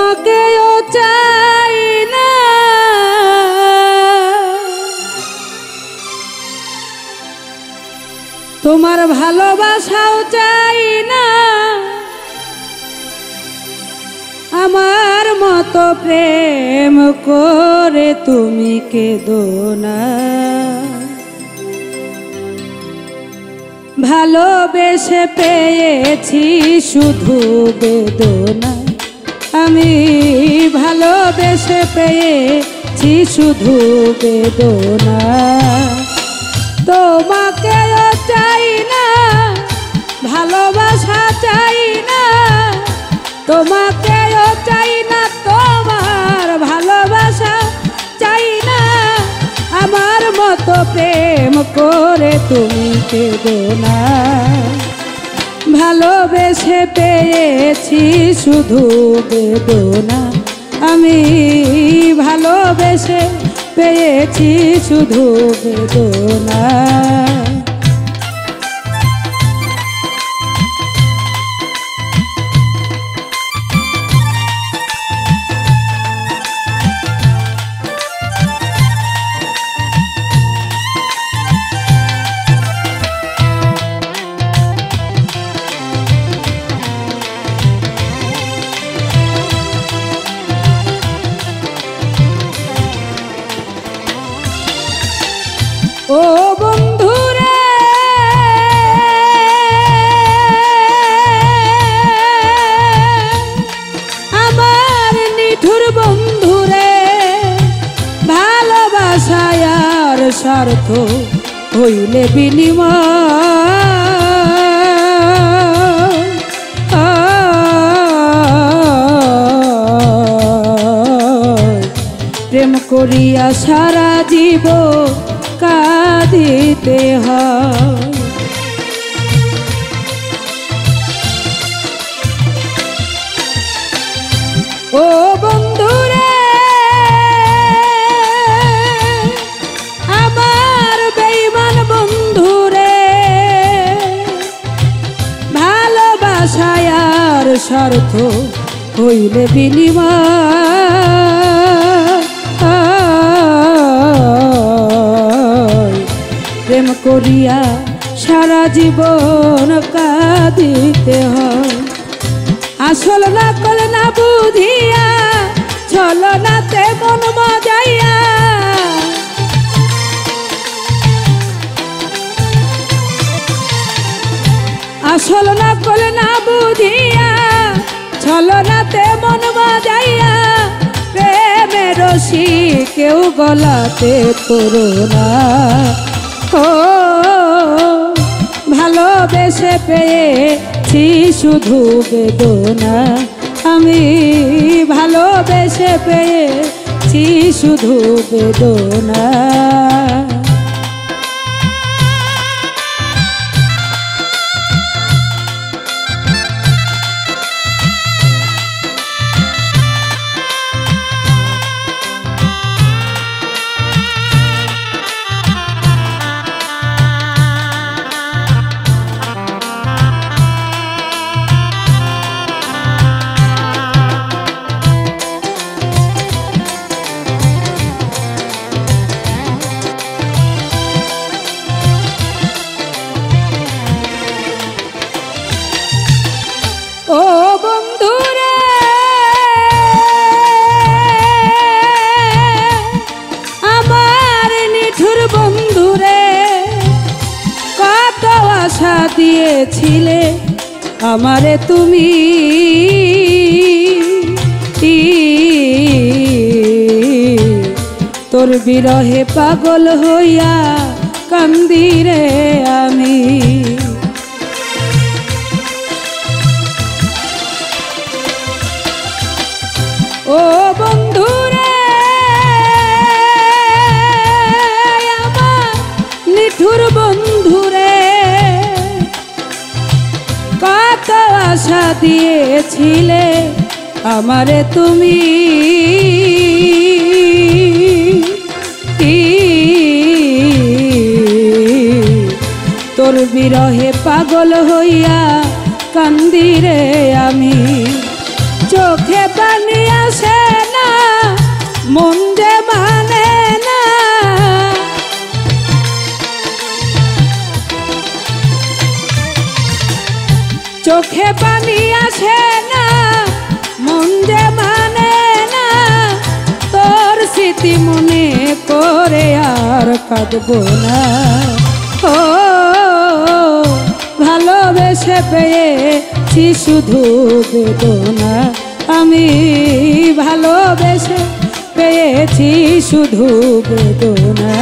তোমাকেও চাই না, তোমার ভালোবাসাও চাই না, আমার মতো প্রেম করে তুমি কেঁদো না। ভালোবেসে পেয়েছি শুধু বেদনা, আমি ভালোবেসে পেয়েছি শুধু বেদনা। তোমাকেও চাই না, ভালোবাসা চাই না, তোমাকেও চাই না, তোমার ভালোবাসা চাই না, আমার মতো প্রেম করে তুমি কেঁদো না। ভালোবেসে পেয়েছি শুধু বেদনা, আমি ভালোবেসে পেয়েছি শুধু বেদনা। ও বন্ধুরে, আমার নিঠুর বন্ধুরে, ভালোবাসায় আর স্বার্থ হইলে বিনিময়, প্রেম করিয়া সারা জীবন কাঁদিতে হয়। ও বন্ধুরে, আমার বেঈমান বন্ধুরে, ভালোবাসায় আর স্বার্থ হইলে বিনিময়, প্রেম করিয়া সারা জীবন কাঁদিতে হয়। আসল নকল না বুঝিয়া ছলনাতে মন মজাইয়া, আসল নকল না বুঝিয়া ছলনাতে মন মজাইয়া, প্রেমের রশি কেউ গলাতে তোরো না। ও ভালোবেসে পেয়েছি শুধু বেদনা, আমি ভালোবেসে পেয়েছি শুধু বেদনা। ও বন্ধুরে, আমার নিঠুর বন্ধুরে, কত আশা দিয়েছিলে আমারে তুমি, তোর বিরহে পাগল হইয়া কান্দি রে আমি। ও বন্ধুরে, আমার নিঠুর বন্ধুরে, কত আশা দিয়েছিলে আমারে তুমি, তোর বিরহে পাগল হইয়া কান্দি রে আমি। চোখে পানি আসে না, মন যে মানে না। চোখে পানি আসে না, মন যে মানে না। তোর স্মৃতি মনে করে আর কাঁদবো না। ও ভালোবেসে পেয়েছি শুধু বেদনা, আমি ভালোবেসে পেয়েছি শুধু বেদনা।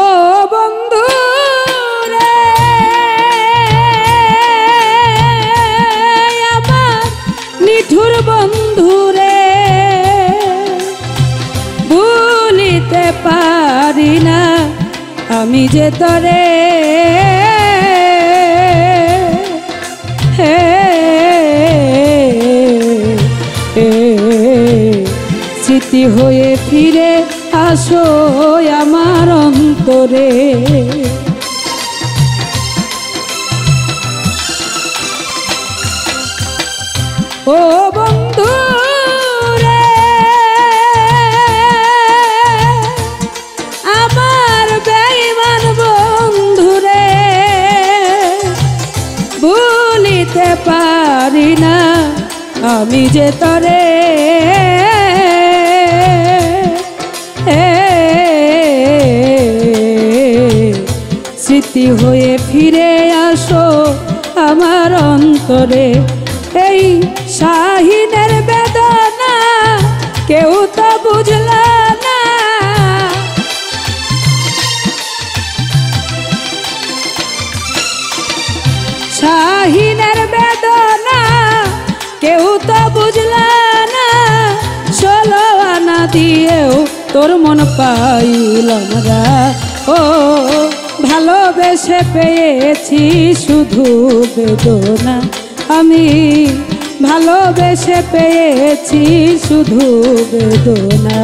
ও বন্ধু রে আমার নিঠুর বন্ধু রে, ভুলিতে পারি না আমি যে তরে। স্মৃতি হয়ে ফিরে আসো আমার অন্তরে। ও বন্ধু রে আমার বেঈমান বন্ধু রে, ভুলিতে পারি না আমি যে তরে। স্মৃতি হয়ে ফিরে আসো আমার অন্তরে। এই শাহিনের বেদনা কেউ তো বুঝল না, শাহিনের বেদনা কেউ তো বুঝল না। 16 আনা দিয়েও তোর মন পাইলাম না। ও ভালোবেসে পেয়েছি শুধু বেদনা, আমি ভালোবেসে পেয়েছি শুধু বেদনা।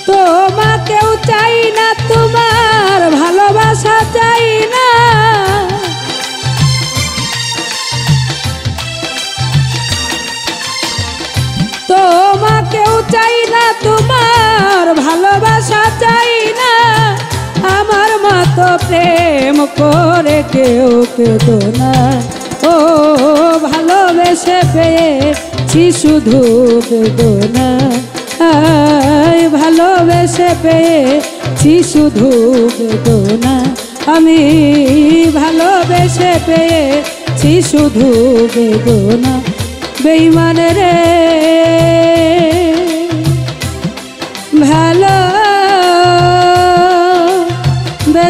তোমাকেও চাই না, তোমার ভালোবাসা চাই না। তোমাকেও চাই না, তোমার ভালোবাসা চাই না। আমার মতো প্রেম করে কেউ পেতো না। ও ভালোবেসে পেয়েছি শুধু বেদনা, ভালোবেসে পেয়েছি শুধু বেদনা, আমি ভালোবেসে পেয়েছি শুধু বেদনা। বেঈমান রে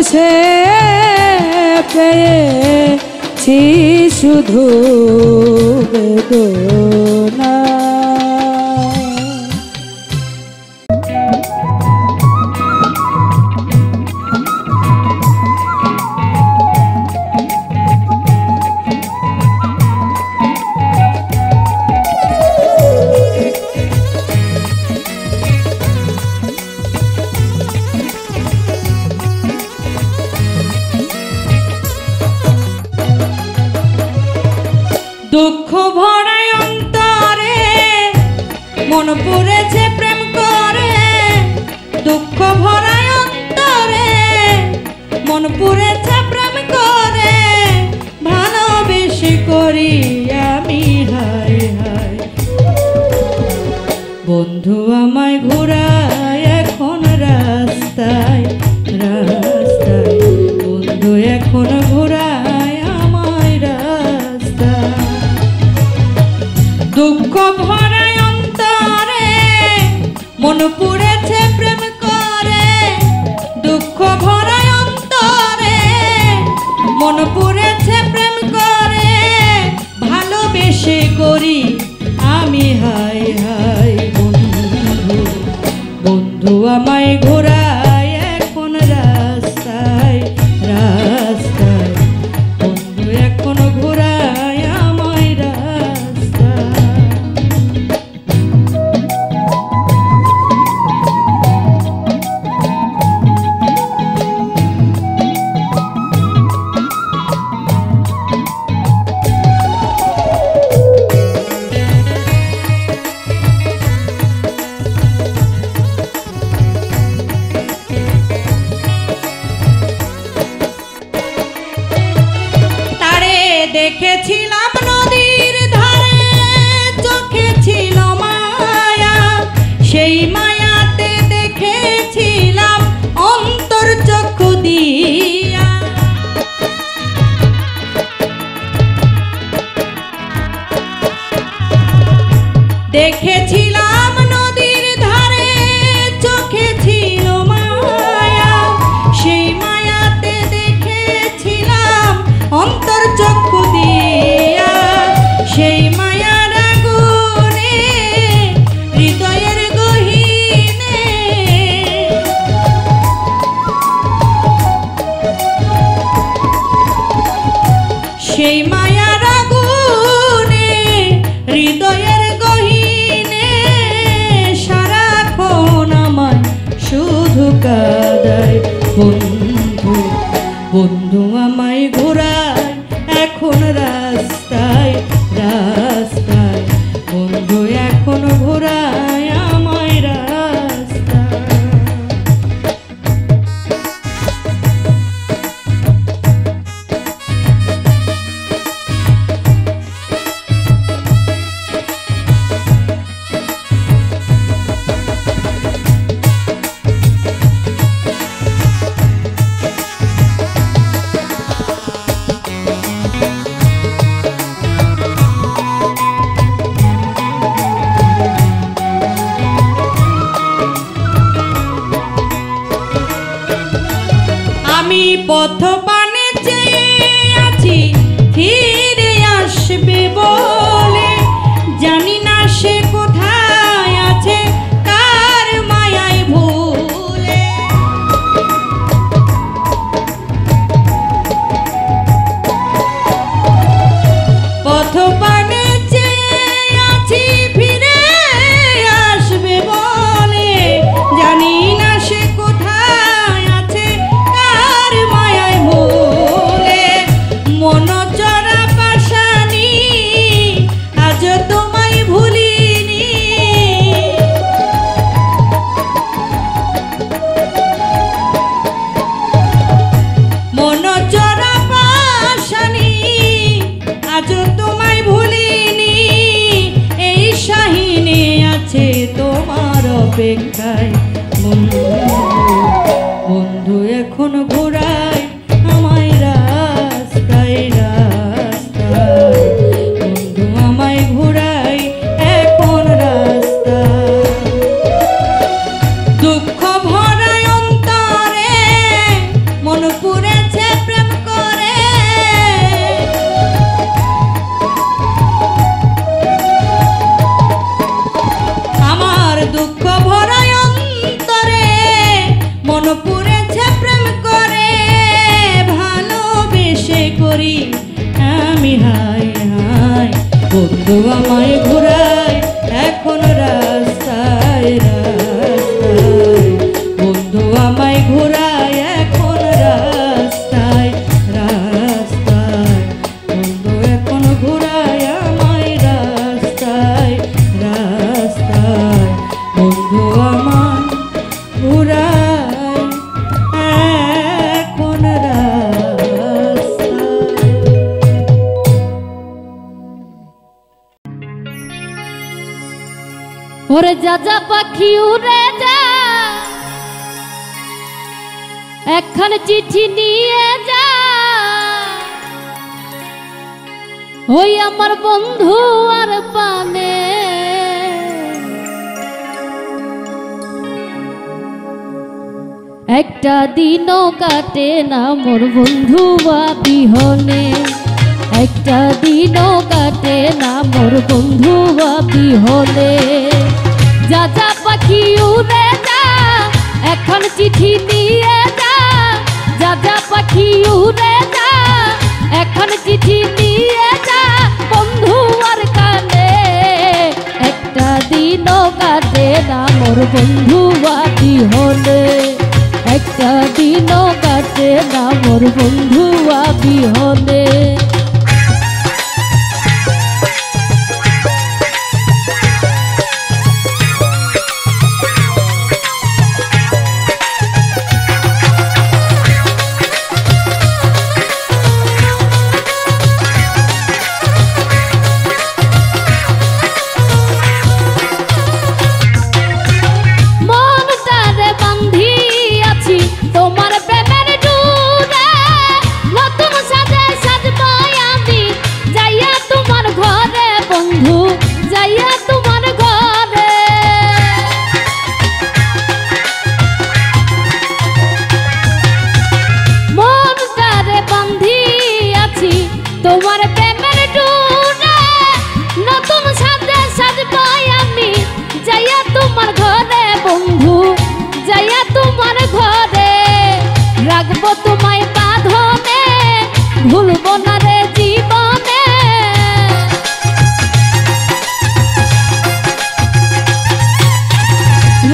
ভালোবেসে পেয়েছি শুধু বেদনা। দুঃখ ভরা অন্তরে মন পড়েছে প্রেম করে, দুঃখ ভরা অন্তরে মন পড়েছে প্রেম করে, ভালোবেসে করি আমি হায় হায়। বন্ধু আমায় ঘোরায় এখন রাস্তায় রাস্তায়, বন্ধু এখন ঘোরায় আমায় রাস্তায়। দুঃখ ভরা অন্তরে মন পুড়েছে প্রেম করে, দুঃখ ভরা অন্তরে মন পুড়েছে প্রেম করে, ভালোবেসে করি আমি হায় হায়। বন্ধু বন্ধু আমায় ঘোরা দেখেছিলাম নদীর ধারে, চোখে ছিল মায়া, সেই মায়াতে দেখেছিলাম অন্তর চক্ষু দিয়া, সেই মায়ার আগুনে হৃদয়ের গহীনে, সেই মায়ার আগুনে হৃদয়ের গহীনে সারাক্ষণ আমায় শুধু কাঁদায়। বন্ধু বন্ধু আমায় ঘোরায় এখন রাস্তায় রাস্তায়, বন্ধু এখন ঘোরায় আমায় রাস্তায়। আমি পথ পানে চেয়ে আছি ফিরে আসবে বলে, জানি না সে কোথায় আছে কার মায়ায় ভুলে। পথ পানে চেয়ে আছি ফিরে আসবে বলে, জানি না সে কোথায় আছে কার মায়ায় ভুলে। মন চরা পাশানি আজ তোমায় ভুলিনি, মন চরা পাশানি আজ তোমায় ভুলিনি, এই শাহিনে আছে তোমার অপেক্ষায়। বন্ধু বন্ধু এখন ঘোরায় আমায় রাস্তায় রাস্তায়, বন্ধু আমায় ঘোরায় এখন রাস্তায়। দুঃখ ভরায় অন্তরে মন পুড়েছে প্রেম করে, আমার দুঃখ ভরায় অন্তরে মন পুড়েছে প্রেম করে, ভালোবেসে করি আমি হায় হায়। বন্ধু আমায় ঘোরায় এখন রাস্তায় রাস্তায়, বন্ধু আমায় ঘোরায় এখন রাস্তায় রাস্তায়, বন্ধু এখন ঘোরায় আমায় রাস্তায় রাস্তায়, বন্ধু আমায় ঘোরায় এখন রাস্তায়। ওরে যা যা পাখি উড়ে যা, একখান চিঠি নিয়ে যা, ওই আমার বন্ধু আর পানে। একটা দিনও কাটে না মোর বন্ধু বিহনে, একটা দিনও কাটে না মোর বন্ধু বিহনে। যা যা পাখি উড়ে যা, এখন চিঠি নিয়ে যা, যা যা পাখি উড়ে যা, এখন চিঠি নিয়ে যা, বন্ধু আর কানে। একটা দিনও কাটে না মোর বন্ধু বিহনে, একটা দিনও কাটে না মোর বন্ধু বিহনে। তোমার প্রেমের ডুরে নতুন সাজে সাজবো তোমার ঘরে বন্ধু যাইয়া তোমার ঘরে রাখবো তোমায় বাঁধনে ভুলবো না রে জীবনে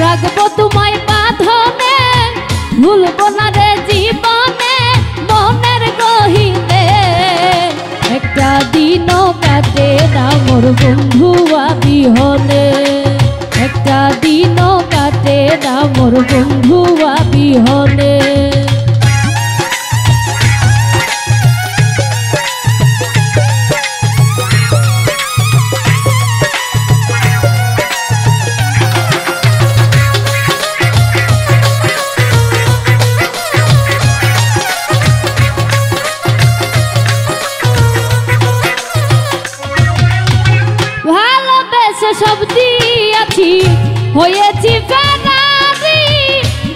রাখবো তোমায় বাঁধনে ভুলবো না রে জীবনে মনের গহীনে একটা দিনও কাটে না মোর বন্ধু বিহনে একটা দিনও কাটে না মোর বন্ধু বিহনে সব দিয়াছি হয়েছি ফেরারি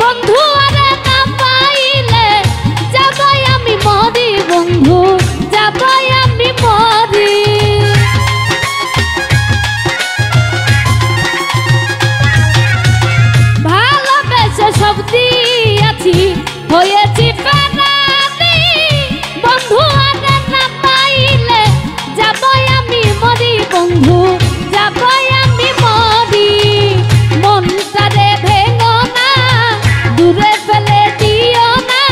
বন্ধু আরে না পাইলে যাবাই আমি মরি বন্ধু যাবাই আমি মরি ভালোবেসে সব দিয়াছি হয়েছি ফেরারি বন্ধু আরে না পাইলে যাবাই আমি মরি বন্ধু যাবাই আমি মরি মনটারে ভেঙো না দূরে ফেলে দিও না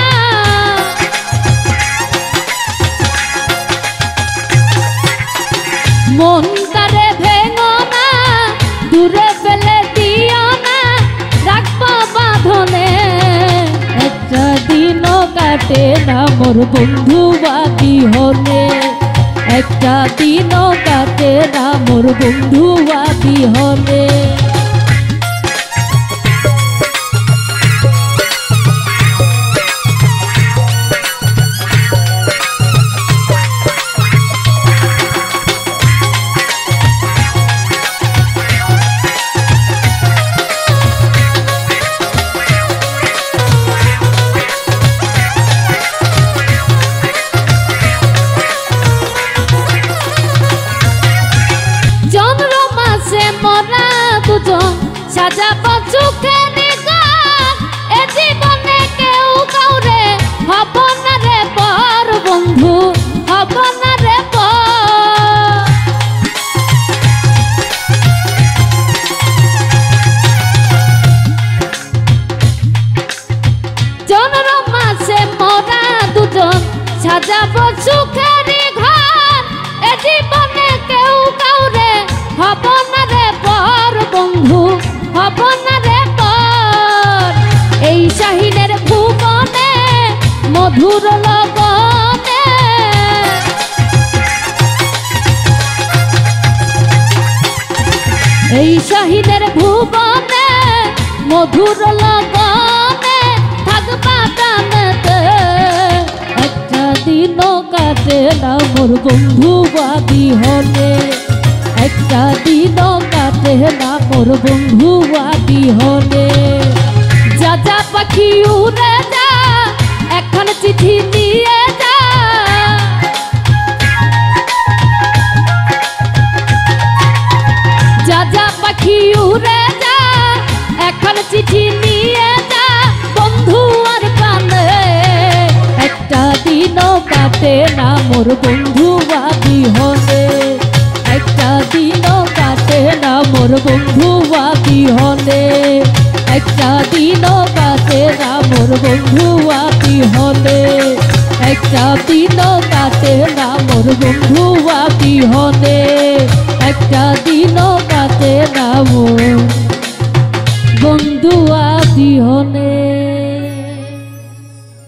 মনটারে ভেঙো না দূরে ফেলে দিও না রাখবো বাঁধনে একটা দিনও কাটে না মোর বন্ধু বিহনে একটা দিনও কাটে না মোর বন্ধু বিহনে মরা দুজন সাজাবো চোখের গান এ জীবনে কেউ কাউরে হব না রে পর বন্ধু হব না রে পর জনর মাসে মরা দুজন সাজাবো চোখের ঘর এ জীবনে কেউ কাউরে হব না রে পর বন্ধু হব না রে পর এই শাহিনের ভুবনে মধুর লগনে এই শাহিনের ভুবনে মধুর লগনে থাকবা টানেতে একটা দিনও কাটে না মোর বন্ধু বিহনে একটা দিনও কাটে না মোর বন্ধু বিহনে যা যা পাখি উড়ে যা এখন চিঠি দিয়ে যা যা যা পাখি উড়ে যা এখন চিঠি নিয়ে যা বন্ধু আর প্রাণে একটা দিনও কাটে না মোর বন্ধু বিহনে একটা দিনও কাটে না মোর বন্ধু বিহনে একটা দিনও কাটে না মোর বন্ধু বিহনে একটা দিনও কাটে না মোর বন্ধু বিহনে একটা দিনও কাটে না মোর বন্ধু বিহনে।